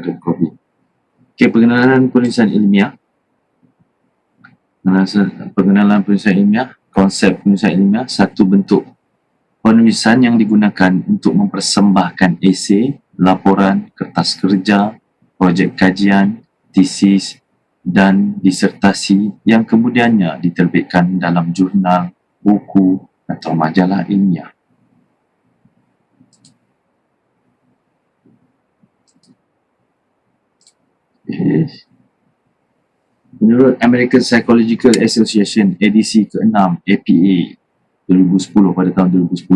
pada COVID. Okay, pengenalan penulisan ilmiah. Pengenalan penulisan ilmiah, konsep penulisan ilmiah, satu bentuk penulisan yang digunakan untuk mempersembahkan esei, laporan, kertas kerja, projek kajian, tesis dan disertasi yang kemudiannya diterbitkan dalam jurnal, buku atau majalah ilmiah. Menurut American Psychological Association edisi ke-6 APA 2010 pada tahun 2010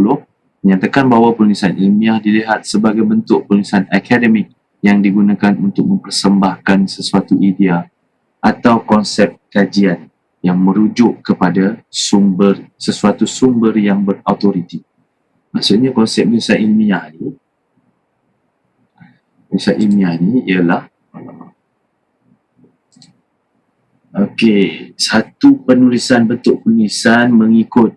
menyatakan bahawa penulisan ilmiah dilihat sebagai bentuk penulisan akademik yang digunakan untuk mempersembahkan sesuatu idea atau konsep kajian yang merujuk kepada sesuatu sumber yang berautoriti. Maksudnya konsep penulisan ilmiah ni ialah satu penulisan, bentuk penulisan mengikut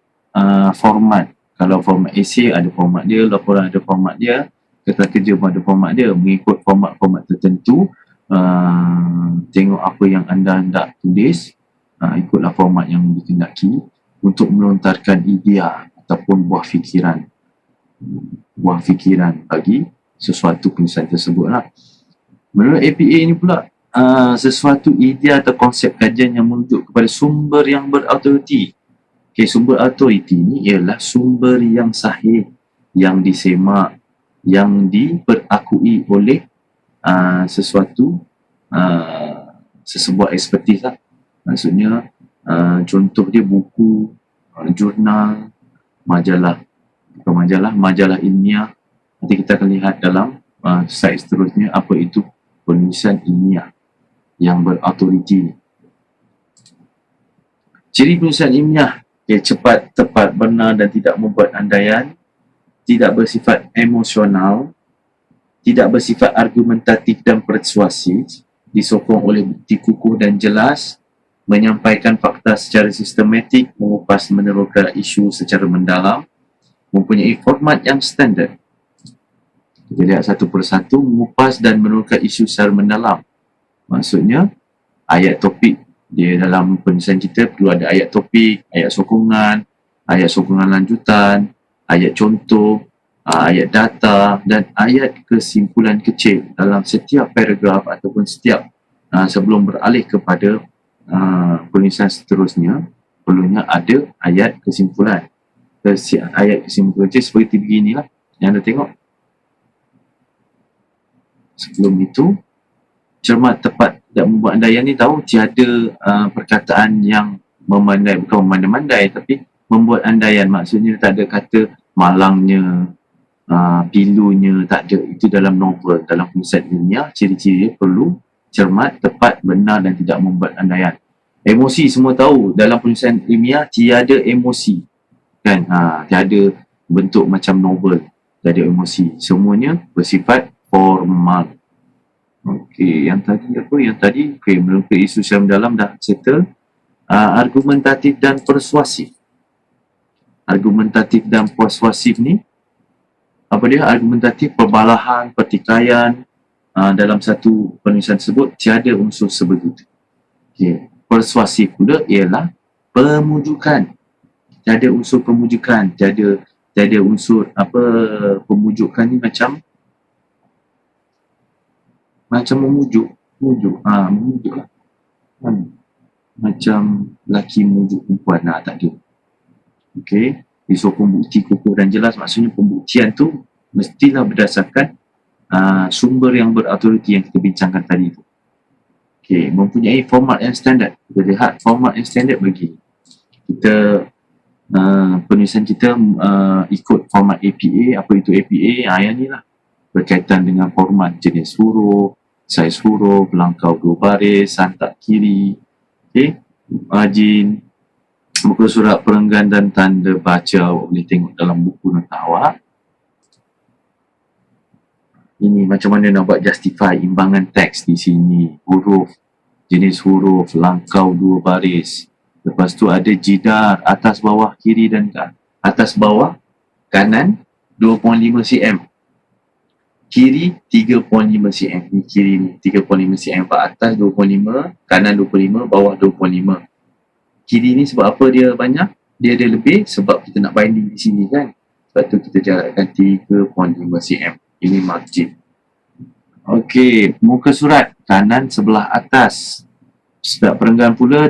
format. Kalau format esei ada format dia, laporan ada format dia, kertas kerja pun ada format dia, mengikut format-format tertentu. Tengok apa yang anda hendak tulis, ikutlah format yang ditindaki untuk melontarkan idea ataupun buah fikiran bagi sesuatu penulisan tersebut lah. Menurut APA ini pula, sesuatu idea atau konsep kajian yang merujuk kepada sumber yang berautoriti. Sumber autoriti ini ialah sumber yang sahih, yang disemak, yang diperakui oleh sesebuah ekspertis lah. Maksudnya, contoh dia buku, jurnal, majalah ilmiah. Nanti kita akan lihat dalam slide seterusnya apa itu penulisan ilmiah yang berautoriti. Ciri penulisan ilmiah, cepat, tepat, benar dan tidak membuat andaian, tidak bersifat emosional, tidak bersifat argumentatif dan persuasif, disokong oleh bukti kukuh dan jelas, menyampaikan fakta secara sistematik, mengupas meneroka isu secara mendalam, mempunyai format yang standard. Kita lihat satu persatu, mengupas dan meneroka isu secara mendalam. Maksudnya, ayat topik dia dalam penulisan kita perlu ada ayat topik, ayat sokongan lanjutan, ayat contoh, ayat data dan ayat kesimpulan kecil dalam setiap paragraf ataupun setiap sebelum beralih kepada penulisan seterusnya, perlunya ada ayat kesimpulan. Ayat kesimpulan kecil seperti beginilah yang anda tengok. Sebelum itu, cermat, tepat, tidak membuat andaian ni tahu tiada perkataan yang memandai, bukan memandai-mandai tapi membuat andaian. Maksudnya tak ada kata malangnya, pilunya, tak ada. Itu dalam novel, dalam penulisan ilmiah, ciri-ciri perlu cermat, tepat, benar dan tidak membuat andaian. Emosi semua tahu, dalam penulisan ilmiah tiada emosi, kan? Tiada bentuk macam novel, tiada emosi. Semuanya bersifat formal. Yang tadi meneroka isu secara mendalam dah settle. Argumentatif dan persuasif. Argumentatif dan persuasif ni, apa dia? Argumentatif, perbalahan, pertikaian, dalam satu penulisan tersebut tiada unsur sebegitu. Persuasif pula ialah pemujukan. Tiada unsur pemujukan, tiada unsur pemujukan ni macam memujuk lah. Macam lelaki memujuk perempuan, tak ada. Disokong bukti kukuh dan jelas, maksudnya pembuktian tu mestilah berdasarkan sumber yang berautoriti yang kita bincangkan tadi tu. Mempunyai format yang standard. Kita lihat format yang standard bagi kita, penulisan kita ikut format APA. Apa itu APA? Yang ni lah, berkaitan dengan format jenis huruf, saiz huruf, langkau 2 baris, santak kiri, margin, muka surat perenggan dan tanda baca. Boleh tengok dalam buku nota awak. Ini macam mana nak buat justify imbangan teks di sini. Huruf, jenis huruf, langkau 2 baris. Lepas tu ada jidar, atas bawah kiri dan atas bawah kanan 2.5 cm. Kiri 3.5 cm. Ni kiri ni 3.5 cm. Atas 25, kanan 25, bawah 25. Kiri ni sebab apa dia banyak? Dia ada lebih sebab kita nak binding di sini kan. Sebab tu kita jarakkan 3.5 cm. Ini margin. Okey, muka surat kanan sebelah atas. Setiap perenggan pula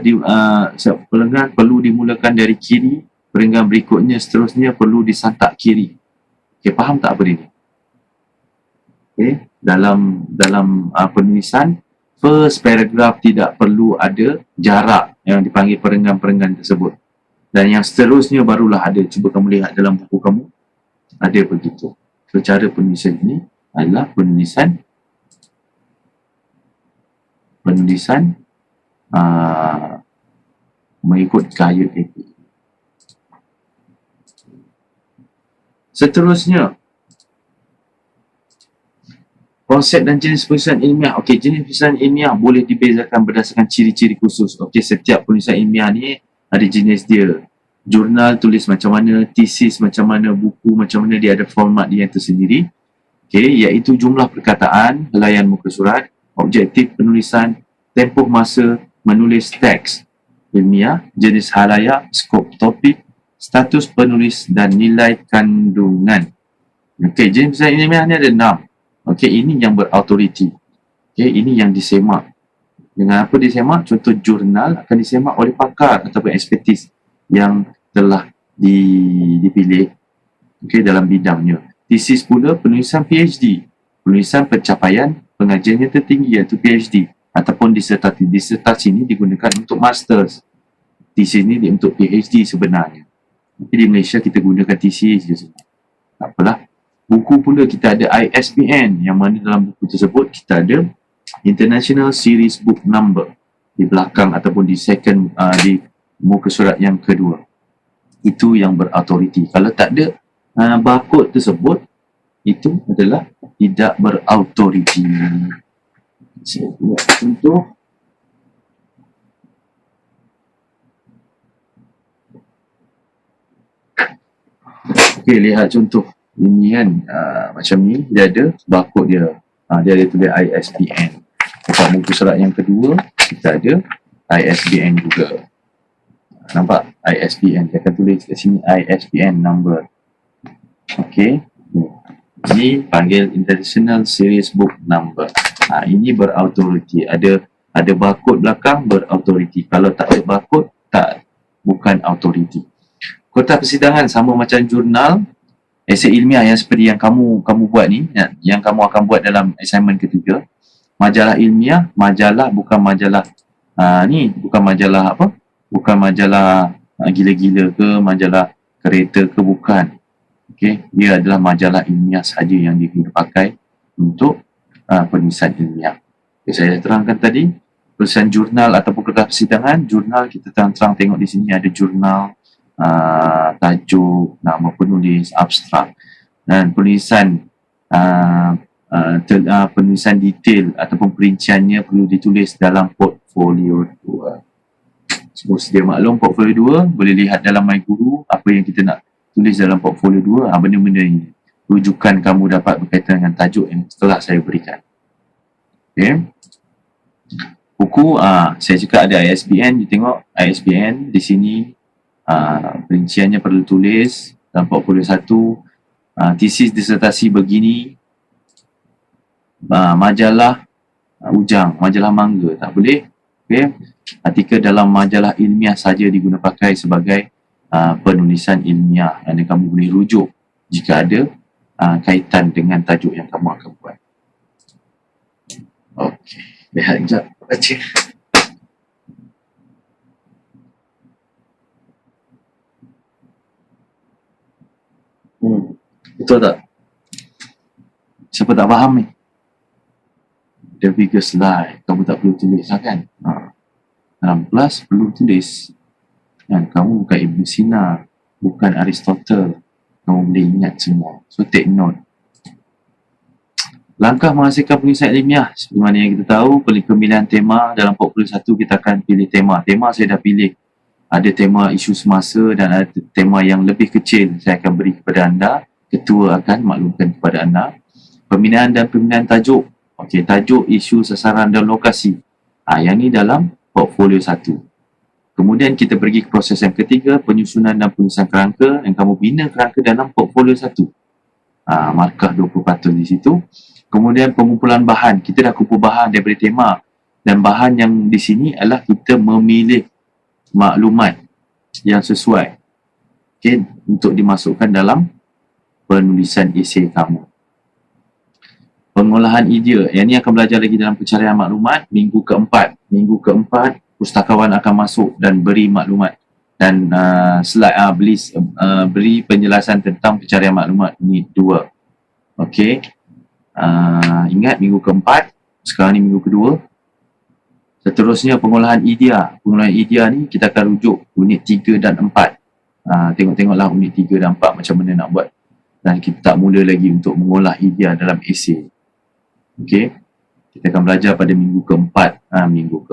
setiap perenggan perlu dimulakan dari kiri. Perenggan berikutnya seterusnya perlu disantak kiri. Okey, faham tak apa ini? Okay. Dalam penulisan first paragraph tidak perlu ada jarak yang dipanggil perenggan-perenggan tersebut, dan yang seterusnya barulah ada. Cuba kamu lihat dalam buku kamu, ada begitu. So, cara penulisan ini adalah penulisan mengikut gaya AP. Seterusnya, konsep dan jenis penulisan ilmiah. Okey, jenis penulisan ilmiah boleh dibezakan berdasarkan ciri-ciri khusus. Okey, setiap penulisan ilmiah ni ada jenis dia. Jurnal tulis macam mana, tesis macam mana, buku macam mana, dia ada format dia yang tersendiri. Okey, iaitu jumlah perkataan, helaian muka surat, objektif penulisan, tempoh masa menulis teks ilmiah, jenis halayak, skop topik, status penulis dan nilai kandungan. Okey, jenis penulisan ilmiah ni ada 6. Okey, ini yang berautoriti. Okey, ini yang disemak. Dengan apa disemak? Contoh jurnal akan disemak oleh pakar ataupun ekspertis yang telah dipilih dalam bidangnya. Tesis pula penulisan PhD. Penulisan pencapaian pengajian yang tertinggi iaitu PhD. Ataupun disertasi. Disertasi ini digunakan untuk masters. Tesis ini untuk PhD sebenarnya. Tapi di Malaysia kita gunakan tesis je semua. Tak apalah. Buku pula kita ada ISBN, yang mana dalam buku tersebut kita ada International Series Book Number di belakang ataupun di di muka surat yang kedua. Itu yang berautoriti. Kalau tak ada barcode tersebut, itu adalah tidak berautoriti. Saya buat contoh. Okey, lihat contoh. Ini kan macam ni, dia ada barcode dia. Dia ada tulis ISBN. Dekat muka surat yang kedua, kita ada ISBN juga. Nampak? ISBN. Dia akan tulis kat sini ISBN number. Okey. Ini panggil International Series Book Number. Ini berautoriti. Ada barcode belakang, berautoriti. Kalau tak ada barcode, bukan autoriti. Kotak persidangan sama macam jurnal. Esei ilmiah yang seperti yang kamu buat ni, yang kamu akan buat dalam assignment ketiga. Majalah ilmiah, majalah bukan majalah bukan majalah apa? Bukan majalah gila-gila ke, majalah kereta ke, bukan. Okey, dia adalah majalah ilmiah sahaja yang digunakan pakai untuk penulisan ilmiah. Okay, saya terangkan tadi, penulisan jurnal ataupun kertas persidangan. Jurnal kita terang-terang tengok di sini ada jurnal, tajuk, nama penulis, abstrak, dan penulisan penulisan detail ataupun perinciannya perlu ditulis dalam portfolio 2. Semua sedia maklum, portfolio 2 boleh lihat dalam My Guru apa yang kita nak tulis dalam portfolio 2. Benda-benda ini rujukan kamu dapat berkaitan dengan tajuk yang setelah saya berikan. Okay. Buku, saya cakap ada ISBN. You tengok ISBN di sini. Perinciannya perlu tulis dalam portfolio 1. Tesis disertasi begini. Majalah Ujang, majalah Mangga tak boleh. Okay. Artikel dalam majalah ilmiah saja digunakan pakai sebagai penulisan ilmiah, dan kamu boleh rujuk jika ada kaitan dengan tajuk yang kamu akan buat. Okey, lihat sekejap, baca. Betul tak? Siapa tak faham ni? The biggest lie. Kamu tak perlu tulis lah kan? Dalam kelas perlu tulis. Yang kamu bukan Ibn Sina, bukan Aristotle. Kamu boleh ingat semua. So take note. Langkah menghasilkan penulisan ilmiah. Seperti mana yang kita tahu, pemilihan tema dalam portfolio 1 kita akan pilih tema. Tema saya dah pilih. Ada tema isu semasa dan ada tema yang lebih kecil saya akan beri kepada anda. Ketua akan maklumkan kepada anda. Pembinaan dan pembinaan tajuk. Okey, tajuk, isu, sasaran dan lokasi. Yang ni dalam portfolio 1. Kemudian kita pergi ke proses yang ketiga, penyusunan dan penulisan kerangka, yang kamu bina kerangka dalam portfolio 1. Markah 20% di situ. Kemudian pengumpulan bahan, kita dah kumpul bahan daripada tema, dan bahan yang di sini adalah kita memilih maklumat yang sesuai, okay, untuk dimasukkan dalam penulisan esei kamu. Pengolahan idea, yang ni akan belajar lagi dalam pencarian maklumat. Minggu keempat, pustakawan akan masuk dan beri maklumat dan beri penjelasan tentang pencarian maklumat unit 2. Okey, ingat minggu keempat, sekarang ni minggu kedua. Seterusnya pengolahan idea. Pengolahan idea ni kita akan rujuk unit 3 dan 4. Tengok-tengoklah unit 3 dan 4 macam mana nak buat, dan kita tak mula lagi untuk mengolah idea dalam esei. Okey, kita akan belajar pada minggu keempat, minggu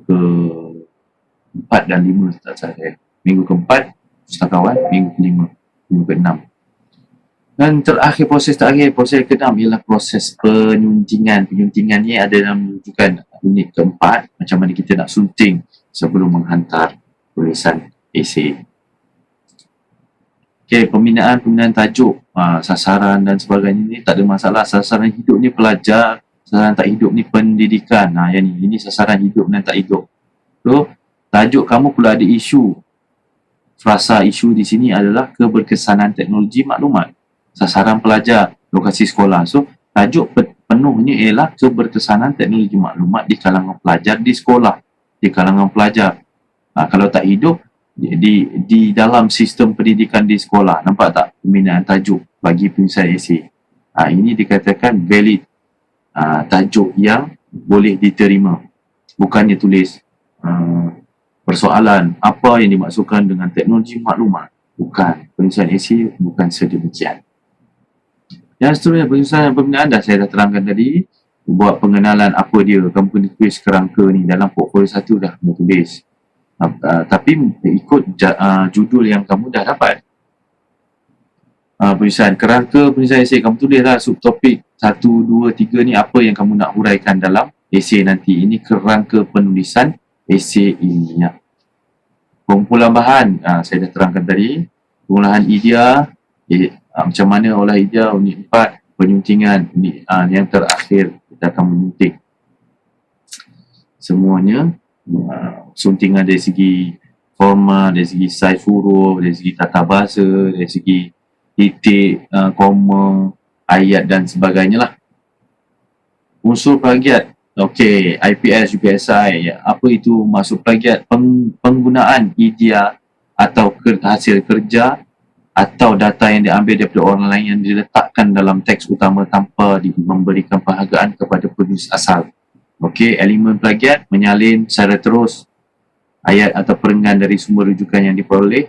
ke-4 dan 5 tak salah. Minggu keempat pustakawan, minggu ke-5, minggu ke-6. Dan proses ke-6 ialah proses penyuntingan. Penyuntingan ni ada dalam rujukan unit keempat, macam mana kita nak sunting sebelum menghantar tulisan esei. Okey, pembinaan tajuk, sasaran dan sebagainya ni tak ada masalah. Sasaran hidup ni pelajar, sasaran tak hidup ni pendidikan. Ini sasaran hidup dan tak hidup. So, tajuk kamu perlu ada isu. Frasa isu di sini adalah keberkesanan teknologi maklumat. Sasaran pelajar, lokasi sekolah. So, tajuk penuhnya ialah keberkesanan teknologi maklumat di kalangan pelajar di sekolah, di kalangan pelajar. Kalau tak hidup, di dalam sistem pendidikan di sekolah. Nampak tak pembinaan tajuk bagi penulisan esei? Ini dikatakan valid, tajuk yang boleh diterima. Bukannya tulis persoalan apa yang dimaksudkan dengan teknologi maklumat. Bukan, penulisan esei bukan sedemikian. Yang seterusnya, penulisan pembinaan saya dah terangkan tadi. Buat pengenalan apa dia, kamu kena tulis kerangka ni dalam portfolio 1 dah kena tulis. Tapi ikut judul yang kamu dah dapat. Penulisan kerangka, penulisan esei kamu tulislah subtopik 1, 2, 3 ni apa yang kamu nak huraikan dalam esei nanti. Ini kerangka penulisan esei ilmiah. Pengumpulan bahan, saya dah terangkan tadi. Pengolahan idea, macam mana olah idea unit 4. Penyuntingan unit yang terakhir, kita akan menyunting semuanya. Suntingan dari segi format, dari segi saiz huruf, dari segi tata bahasa, dari segi titik, koma, ayat dan sebagainya lah. Unsur plagiat. Okey, IPS, UPSI. Apa itu maksud plagiat? Penggunaan idea atau hasil kerja atau data yang diambil daripada orang lain yang diletakkan dalam teks utama tanpa memberikan penghargaan kepada penulis asal. Okey, elemen plagiat menyalin secara terus ayat atau perenggan dari sumber rujukan yang diperoleh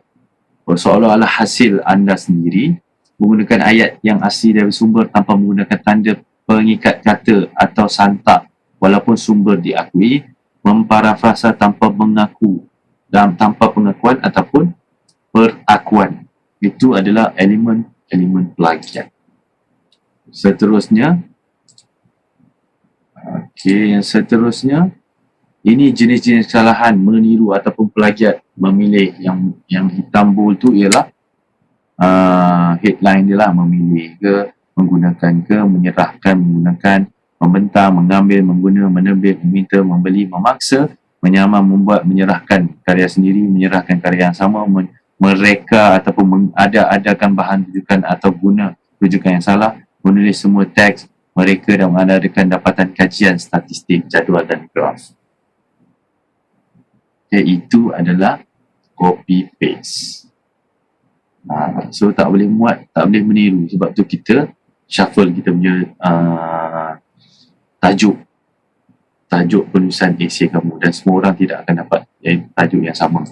seolah-olah hasil anda sendiri, menggunakan ayat yang asli dari sumber tanpa menggunakan tanda pengikat kata atau santak walaupun sumber diakui, memparafrasa tanpa mengaku dan tanpa pengakuan ataupun perakuan. Itu adalah elemen plagiat. Seterusnya, yang seterusnya, ini jenis-jenis kesalahan meniru ataupun plagiat. Memilih yang hitam bold tu ialah headline dia lah, memilih ke, menggunakan ke, menyerahkan, menggunakan, membentang, mengambil, mengguna, menerbit, meminta, membeli, memaksa, menyamar, membuat, menyerahkan karya sendiri, menyerahkan karya yang sama, mereka ataupun mengada-adakan bahan rujukan atau guna rujukan yang salah, menulis semua teks mereka dan mengadakan dapatan kajian statistik, jadual dan graf. Itu adalah copy paste. So tak boleh muat, tak boleh meniru. Sebab tu kita shuffle kita punya tajuk penulisan esei kamu, dan semua orang tidak akan dapat tajuk yang sama.